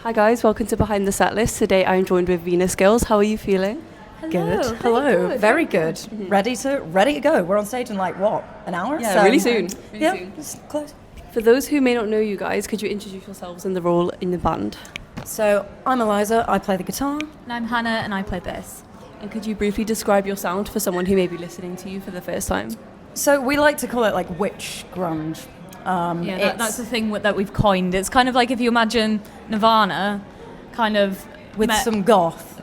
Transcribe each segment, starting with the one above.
Hi guys, welcome to Behind the Set List. Today I'm joined with Venus Girls. How are you feeling? Good. Hello. Very good. Mm-hmm. Ready to go. We're on stage in like what? An hour? Yeah, really soon. It's close. For those who may not know you guys, could you introduce yourselves and the role in the band? So I'm Eliza. I play the guitar. And I'm Hannah, and I play bass. And could you briefly describe your sound for someone who may be listening to you for the first time? So we like to call it like witch grunge. That's the thing that we've coined. It's kind of like if you imagine Nirvana, kind of with some goth.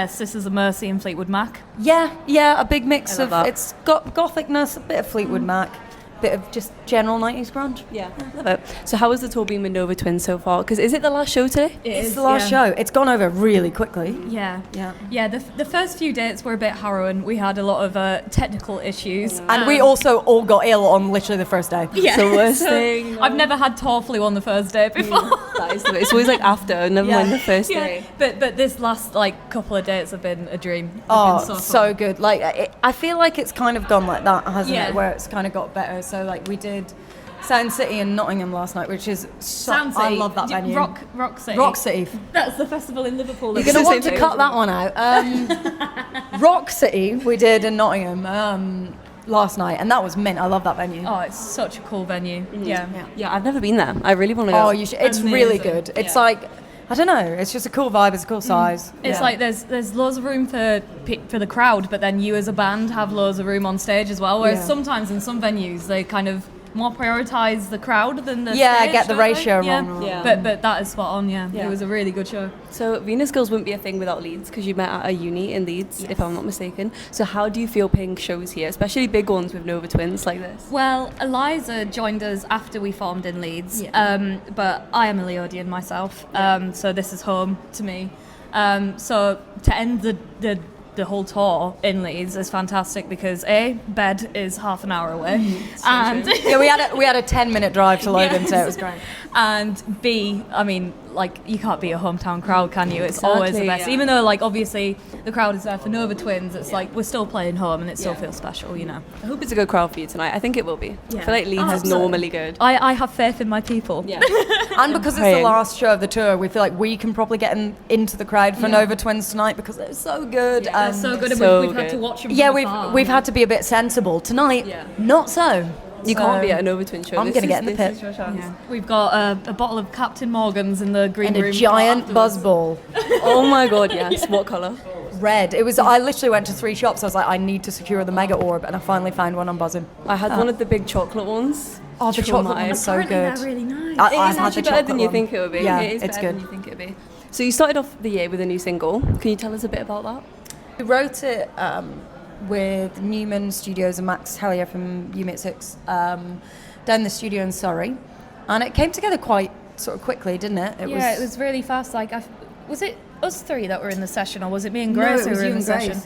Sisters of Mercy and Fleetwood Mac. Yeah, a big mix of that. It's got gothicness, a bit of Fleetwood Mac, bit of just general 90s grunge. Yeah, love it. So how has the tour been with Nova Twins so far? Because is it the last show today? It's the last show. It's gone over really quickly. Yeah. The first few dates were a bit harrowing. We had a lot of technical issues, and we also all got ill on literally the first day. Yeah, the worst thing. I've never had tour flu on the first day before. That is it's always like after, never mind the first day. But this last like couple of dates have been a dream. So good. Like I feel like it's kind of gone like that, hasn't it? Where it's kind of got better. So like we did Sound City and Nottingham last night, which is Sound City. I love that venue. Rock City. Rock City. That's the festival in Liverpool. You're going to want to cut that one out. Rock City we did in Nottingham last night, and that was mint. I love that venue. Oh, it's such a cool venue. Mm-hmm. Yeah, I've never been there. I really want to go. Oh, you should. It's really good. It's like, I don't know, it's just a cool vibe, it's a cool size. It's like there's loads of room for the crowd, but then you as a band have loads of room on stage as well, whereas sometimes in some venues they kind of more prioritise the crowd than the stage, get the ratio wrong. But that is spot on, It was a really good show. So Venus Girls wouldn't be a thing without Leeds, because you met at a uni in Leeds, if I'm not mistaken. So how do you feel playing shows here, especially big ones with Nova Twins like this? Well, Eliza joined us after we formed in Leeds, but I am a Leodian myself, so this is home to me. So to end the whole tour in Leeds is fantastic because A, bed is half an hour away, and we had a 10-minute drive to Logan, so it was great. And B, I mean, like you can't beat a hometown crowd, can you? It's always the best, even though like obviously the crowd is there for Nova Twins. It's like we're still playing home, and it still feels special, you know. I hope it's a good crowd for you tonight. I think it will be. I feel like Leeds is normally good. I have faith in my people. Yeah. And because it's the last show of the tour, we feel like we can probably get into the crowd for Nova Twins tonight because they're so good. They're so good, and we've had to watch them. We've had to be a bit sensible tonight. Not so. You can't be at a Nova Twin show. I'm going to get in the pit. We've got a bottle of Captain Morgan's in the green room. And a giant buzz ball. Oh my god, yes. What colour? Red. It was. I literally went to 3 shops. I was like, I need to secure the mega orb, and I finally found one on buzzing. I had one of the big chocolate ones. Oh, the chocolate one is so good. They're really nice. It's actually better than you think it would be. Yeah, it is it's better good. than you think it would be. So you started off the year with a new single. Can you tell us a bit about that? We wrote it with Newman Studios and Max Hellier from U-Mix6 down in the studio in Surrey, and it came together quite sort of quickly, didn't it? It was really fast. Like, was it us 3 that were in the session, or was it me and Grace who were in the session?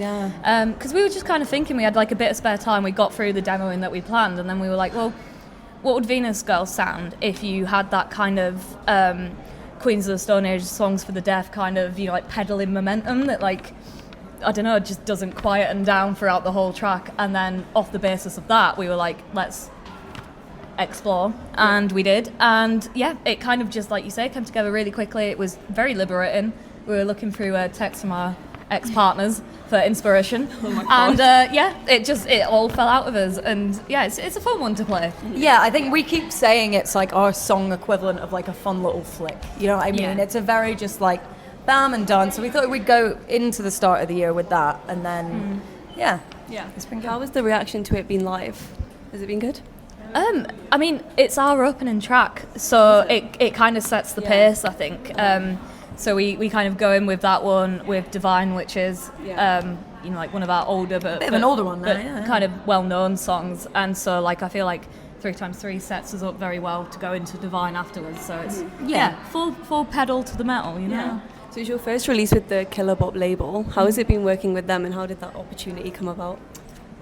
Because we were just kind of thinking we had like a bit of spare time. We got through the demoing that we planned, and then we were like, well, what would Venus Girls sound if you had that kind of Queens of the Stone Age, Songs for the Deaf kind of, you know, like pedaling momentum that like, I don't know, just doesn't quieten down throughout the whole track. And then off the basis of that, we were like, let's explore, and we did. And it kind of just, like you say, came together really quickly. It was very liberating. We were looking through texts from our ex-partners for inspiration. Oh my God. And it all fell out of us, and it's a fun one to play. Yeah, I think we keep saying it's like our song equivalent of like a fun little flick, you know what I mean? It's a very just like bam and done. So we thought we'd go into the start of the year with that, and then it's been good. How was the reaction to it being live? Has it been good? I mean, it's our opening track, so it kind of sets the pace, I think. So we kind of go in with that one with Divine, which is like one of our older but bit of an older one now, kind of well-known songs. And so like I feel like 3x3 sets us up very well to go into Divine afterwards. So it's full pedal to the metal, you know. Yeah. So it's your first release with the Killer Bop label. How has it been working with them, and how did that opportunity come about?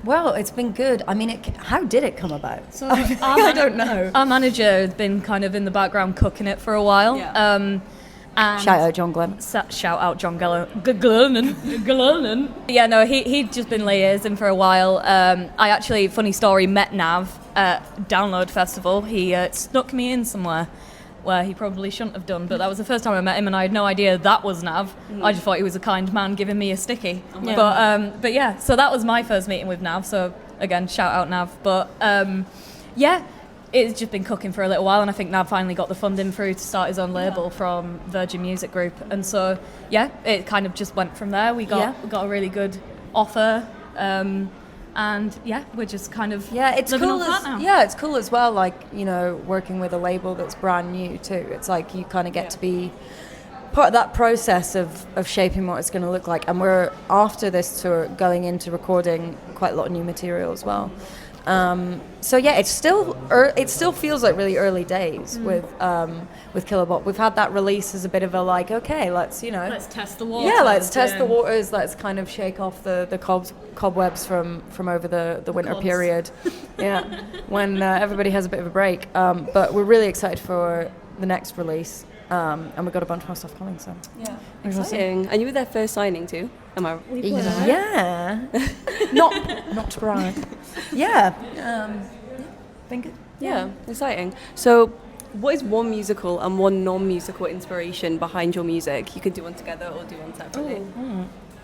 Well, it's been good. I mean, how did it come about? So I don't know. Our manager has been kind of in the background cooking it for a while. And shout out John Glenn. Shout out John Glennon. Yeah, no, he'd just been liaising for a while. I actually, funny story, met Nav at Download Festival. He snuck me in somewhere where he probably shouldn't have done, but that was the first time I met him and I had no idea that was Nav. I just thought he was a kind man giving me a sticky. But yeah, so that was my first meeting with Nav, so again, shout out Nav. But yeah, it's just been cooking for a little while, and I think Nav finally got the funding through to start his own label from Virgin Music Group, and so yeah, it kind of just went from there. We got a really good offer, and yeah, we're just kind of it's living cool off that now. Yeah, it's cool as well. Like, you know, working with a label that's brand new too. It's like you kind of get to be part of that process of shaping what it's going to look like. And we're after this tour going into recording quite a lot of new material as well. So yeah, it still feels like really early days with Kilobot. We've had that release as a bit of a like, okay, let's test the waters. Yeah, let's test the waters. Let's kind of shake off the cobwebs from over the winter period. Yeah, when everybody has a bit of a break. But we're really excited for the next release. And we've got a bunch more stuff coming. So yeah, exciting. And you were their first signing too. Am I? Yeah. not to brag. Yeah. Think. Yeah, exciting. So, what is one musical and one non-musical inspiration behind your music? You can do one together or do one separately.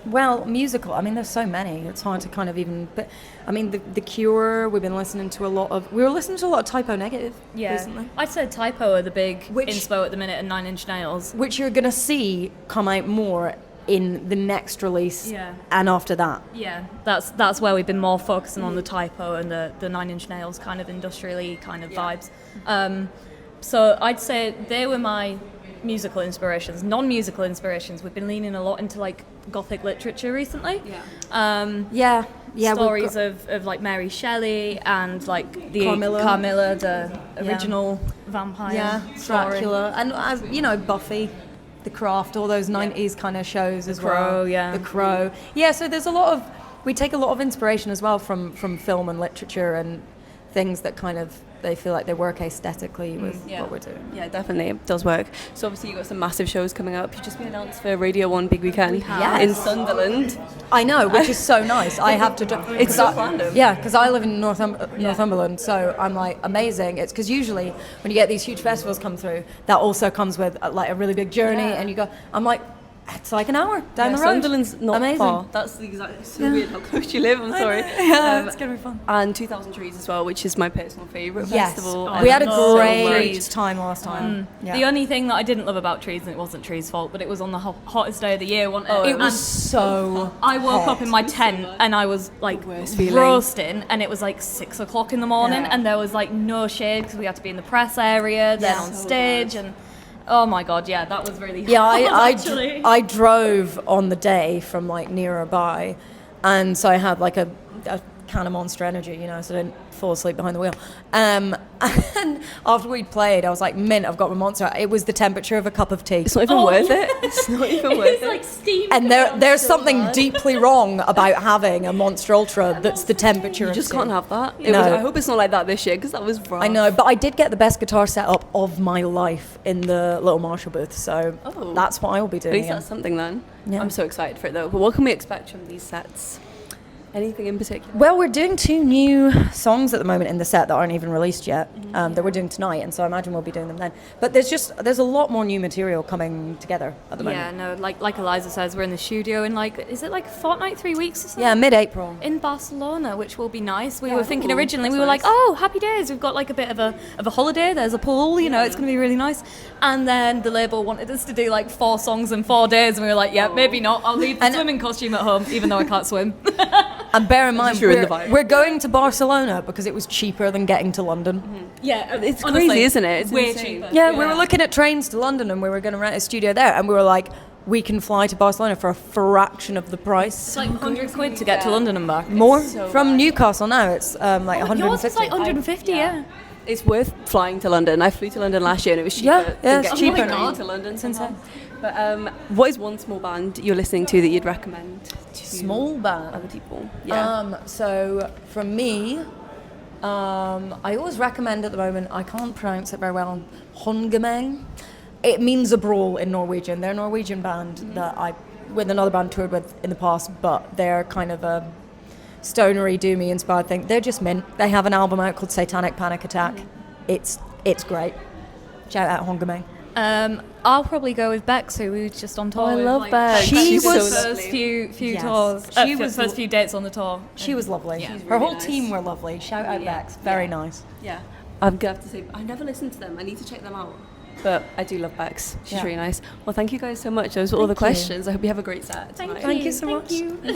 Well, musical. I mean, there's so many. It's hard to kind of even. But I mean, the Cure. We've been listening to a lot of. We were listening to a lot of Typo Negative recently. I'd say Typo are the big inspo at the minute, and 9 Inch Nails, which you're gonna see come out more in the next release. And after that. Yeah, that's where we've been more focusing on the Typo and the 9 Inch Nails kind of industrially kind of vibes. So I'd say they were my musical inspirations. Non-musical inspirations, we've been leaning a lot into like Gothic literature recently. Stories of like Mary Shelley and like the Carmilla, the original vampire story. Dracula, and as you know, Buffy, The Craft, all those 90s kind of shows as well. The Crow. Yeah, so there's we take a lot of inspiration as well from film and literature and things that kind of they feel like they work aesthetically with what we're doing. Yeah, definitely, it does work. So obviously you've got some massive shows coming up. You've just been announced for Radio 1 Big Weekend in Sunderland. I know, which is so nice. I have to... It's so random. Yeah, because I live in Northumberland, so I'm like, amazing. It's because usually when you get these huge festivals come through, that also comes with like a really big journey, and you go, I'm like, it's like an hour down the road. Sunderland's not far. That's so weird how close you live. I'm sorry. It's gonna be fun. And 2000 Trees as well, which is my personal favourite festival. We had a great time last time. The only thing that I didn't love about Trees, and it wasn't Trees' fault, but it was on the hottest day of the year. It was so I woke up in my tent and I was like roasting, and it was like 6 o'clock in the morning, and there was like no shade because we had to be in the press area, then on stage, and oh my god, that was really hard. I drove on the day from like nearby, and so I had like a can of Monster Energy, so I didn't fall asleep behind the wheel. And after we'd played, I was like, mint, I've got my Monster. It was the temperature of a cup of tea. It's not even worth it. It's not even worth it. It's like steam. And there's something deeply wrong about having a Monster Ultra that's the temperature of You just steam. can't have that. I hope it's not like that this year, because that was rough. I know, but I did get the best guitar setup of my life in the Little Marshall booth, so that's what I will be doing. At least that's something then. Yeah. I'm so excited for it though. But what can we expect from these sets? Anything in particular? Well, we're doing 2 new songs at the moment in the set that aren't even released yet, that we're doing tonight, and so I imagine we'll be doing them then. But there's a lot more new material coming together at the moment. Yeah, no, like Eliza says, we're in the studio in is it like a fortnight, 3 weeks or something? Yeah, mid-April. In Barcelona, which will be nice. We were thinking originally, we were like, oh, happy days, we've got like a bit of a holiday, there's a pool, it's going to be really nice. And then the label wanted us to do like 4 songs in 4 days, and we were like, maybe not, I'll leave the swimming costume at home, even though I can't swim. And bear in mind, we're going to Barcelona because it was cheaper than getting to London. Yeah, it's honestly crazy, isn't it? It's way insane. cheaper. Yeah, we were looking at trains to London, and we were going to rent a studio there, and we were like, we can fly to Barcelona for a fraction of the price. It's like 100 quid to get to London and back. More? From Newcastle now, it's like 150. Yours is like 150, It's worth flying to London. I flew to London last year, and it was cheaper than getting cheaper to London since then. But what is one small band you're listening to that you'd recommend to small band other people? So from me, I always recommend at the moment, I can't pronounce it very well, Hongemeng. It means a brawl in Norwegian. They're a Norwegian band that I, with another band, toured with in the past, but they're kind of a stonery, doomy inspired thing. They're just mint. They have an album out called Satanic Panic Attack. It's great. Shout out Hongame. I'll probably go with Bex, who we was just on tour. I with, love like, Bex. She She's was the first few Yes. tours. She was first few dates on the tour. She was lovely. Yeah. Her whole nice. team were lovely. Shout out Yeah. Bex. Very Yeah. nice. Yeah. I'm gonna have to say, I never listened to them. I need to check them out. But I do love Bex. She's Yeah. really nice. Well, thank you guys so much. Those were all the Thank you. questions. I hope you have a great set tonight. Thank you so much.